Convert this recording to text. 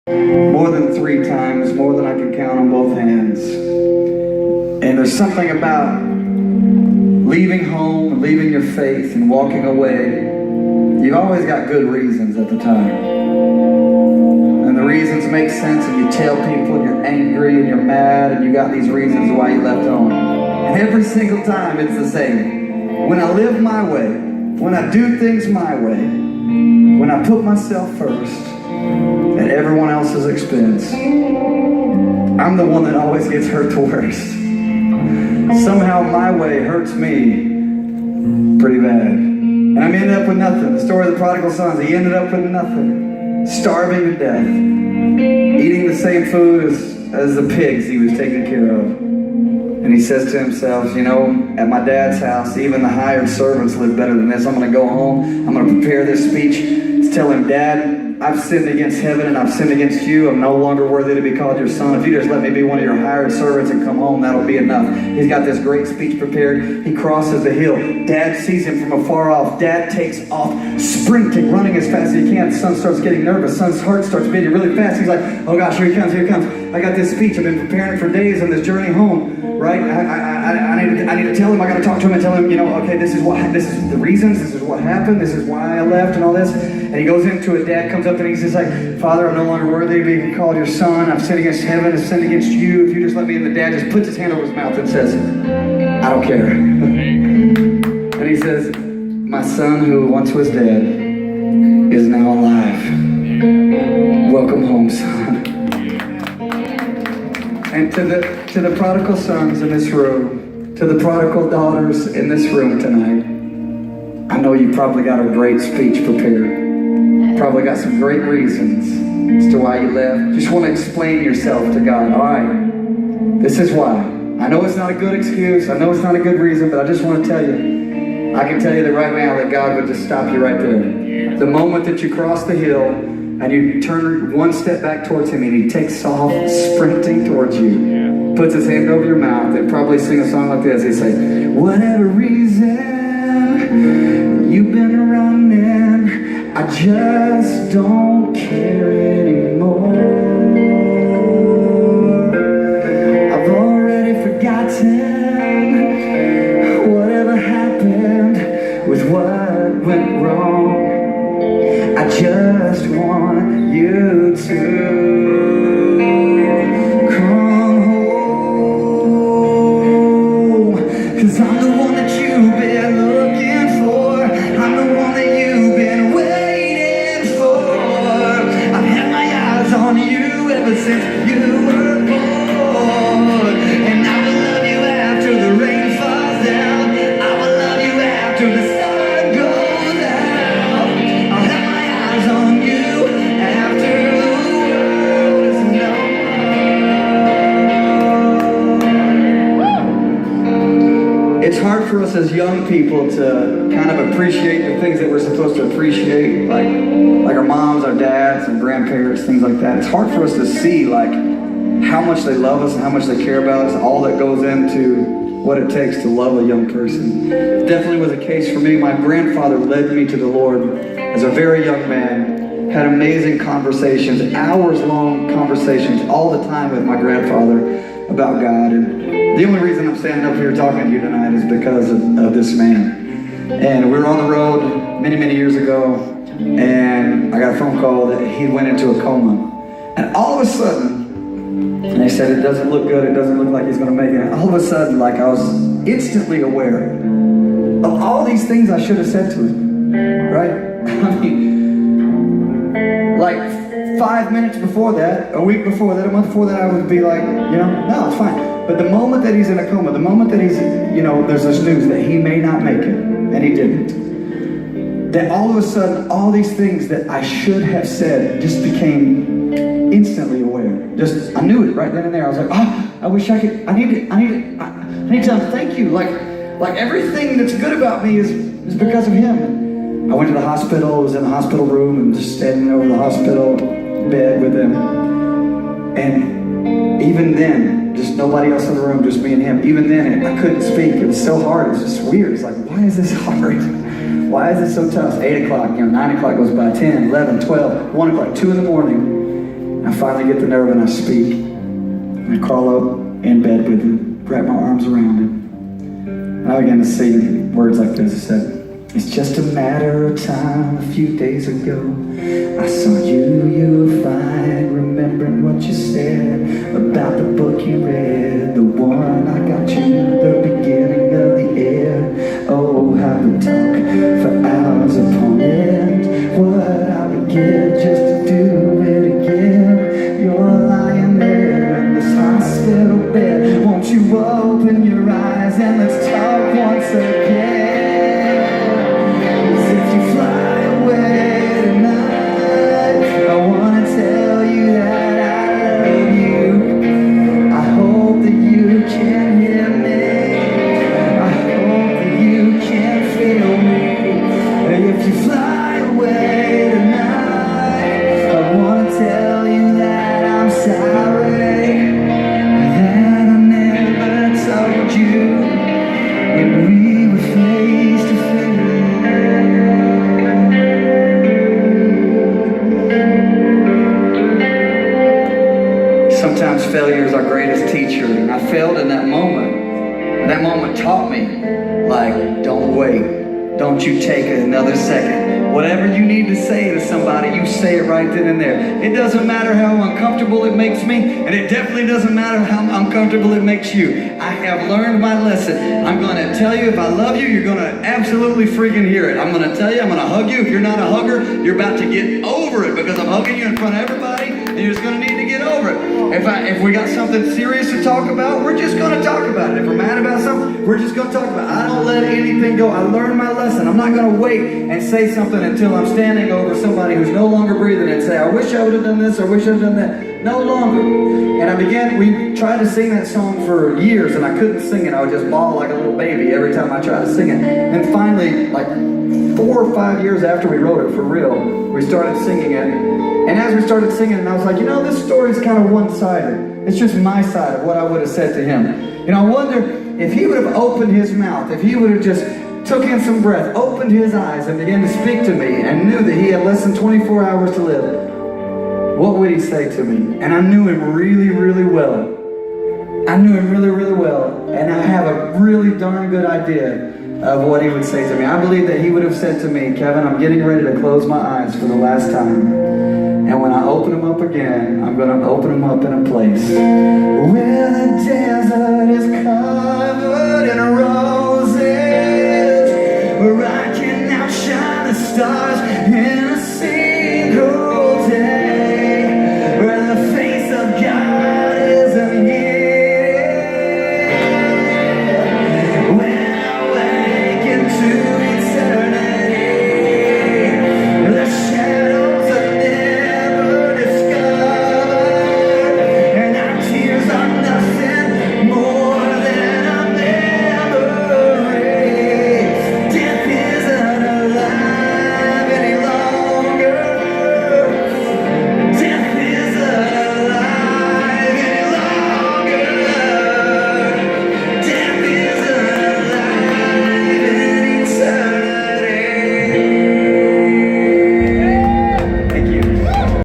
more than 3 times, more than I can count on both hands. And there's something about leaving home, leaving your faith, and walking away. You've always got good reasons at the time. And the reasons make sense, and you tell people, and you're angry, and you're mad, and you got these reasons why you left home. And every single time it's the same. When I live my way, when I do things my way, when I put myself first at everyone else's expense, I'm the one that always gets hurt the worst. Somehow my way hurts me pretty bad. And I'm ended up with nothing. The story of the prodigal sons, he ended up with nothing. Starving to death. Eating the same food as the pigs he was taking care of. And he says to himself, you know, at my dad's house, even the hired servants live better than this. I'm going to go home. I'm going to prepare this speech to tell him, Dad, I've sinned against heaven and I've sinned against you. I'm no longer worthy to be called your son. If you just let me be one of your hired servants and come home, that'll be enough. He's got this great speech prepared. He crosses the hill. Dad sees him from afar off. Dad takes off, sprinting, running as fast as he can. Son starts getting nervous. Son's heart starts beating really fast. He's like, oh gosh, here he comes, here he comes. I got this speech. I've been preparing it for days on this journey home. Right? I need to tell him. I got to talk to him and tell him, you know, okay, this is the reasons. This is what happened. This is why I left and all this. And he goes into it. Dad comes up and he's just like, Father, I'm no longer worthy to be called your son. I've sinned against heaven. I've sinned against you. If you just let me in. The dad just puts his hand over his mouth and says, I don't care. And he says, my son who once was dead is now alive. Welcome home, son. And to the prodigal sons in this room, to the prodigal daughters in this room tonight, I know you probably got a great speech prepared. Probably got some great reasons as to why you left. Just want to explain yourself to God. All right, this is why. I know it's not a good excuse. I know it's not a good reason, but I just want to tell you. I can tell you that right now that God would just stop you right there. The moment that you cross the hill, and you turn one step back towards him, and he takes off sprinting towards you, puts his hand over your mouth, and probably sing a song like this. He'd say, whatever reason you've been running, I just don't care anymore. I've already forgotten whatever happened with what went wrong. I just want you to come home, 'cause I'm the one that you've been looking for. I'm the one that you've been waiting for. I've had my eyes on you ever since you were born. And I will love you after the rain falls down. I will love you after the sun goes out. I'll have my eyes on you after the world is known. It's hard for us as young people to kind of appreciate the things that we're supposed to appreciate, like our moms, our dads, and grandparents, things like that. It's hard for us to see like how much they love us and how much they care about us, all that goes into what it takes to love a young person. Definitely was a case for me. My grandfather led me to the Lord as a very young man, had amazing conversations, hours-long conversations all the time with my grandfather about God. And the only reason I'm standing up here talking to you tonight is because of this man. And we were on the road many, many years ago, and I got a phone call that he went into a coma. And all of a sudden, and they said, it doesn't look good, it doesn't look like he's going to make it. And all of a sudden, like I was instantly aware of all these things I should have said to him, right? I mean, like 5 minutes before that, a week before that, a month before that, I would be like, you know, no, it's fine. But the moment that he's in a coma, the moment that he's, you know, there's this news that he may not make it, and he didn't, that all of a sudden, all these things that I should have said just became instantly aware. Just, I knew it right then and there. I was like, oh, I wish I could, I need to tell him thank you. Like everything that's good about me is because of him. I went to the hospital, was in the hospital room, and just standing over the hospital bed with him. And even then, just nobody else in the room, just me and him. Even then, I couldn't speak. It was so hard. It was just weird. It's like, why is this hard? Why is it so tough? 8 o'clock, 9 o'clock goes by, 10, 11, 12, 1 o'clock, 2 in the morning. I finally get the nerve and I speak. And I crawl up in bed with him, wrap my arms around him. And I began to sing words like this. I said, "It's just a matter of time. A few days ago, I saw you were fine, remembering what you said about the book you read, the one I got you, the beginning of the end. Oh, how we talk for hours upon end. What I would give just to do it again. You're lying there in this hospital bed. Won't you open your eyes and let's talk once again? Sometimes failure is our greatest teacher, and I failed in that moment. And that moment taught me, like, don't wait. Don't you take another second. Whatever you need to say to somebody, you say it right then and there. It doesn't matter how uncomfortable it makes me, and it definitely doesn't matter how uncomfortable it makes you. I have learned my lesson. I'm going to tell you if I love you, you're going to absolutely freaking hear it. I'm going to tell you, I'm going to hug you. If you're not a hugger, you're about to get over it because I'm hugging you in front of everybody, and you're just going to need to get over it. If we got something serious to talk about, we're just going to talk about it. If we're mad about something, we're just going to talk about it. I don't let anything go. I learned my lesson. I'm not going to wait and say something until I'm standing over somebody who's no longer breathing and say, I wish I would have done this, I wish I would have done that. No longer. And we tried to sing that song for years, and I couldn't sing it. I would just bawl like a little baby every time I tried to sing it. And finally, like 4 or 5 years after we wrote it for real, we started singing it. And as we started singing it, I was like, this story's kind of one-sided. It's just my side of what I would have said to him. I wonder if he would have opened his mouth, if he would have just took in some breath, opened his eyes, and began to speak to me, and knew that he had less than 24 hours to live, what would he say to me? And I knew him really, really well. I knew him really, really well, and I have a really darn good idea of what he would say to me. I believe that he would have said to me, Kevin, I'm getting ready to close my eyes for the last time. And when I open them up again, I'm going to open them up in a place where the desert is covered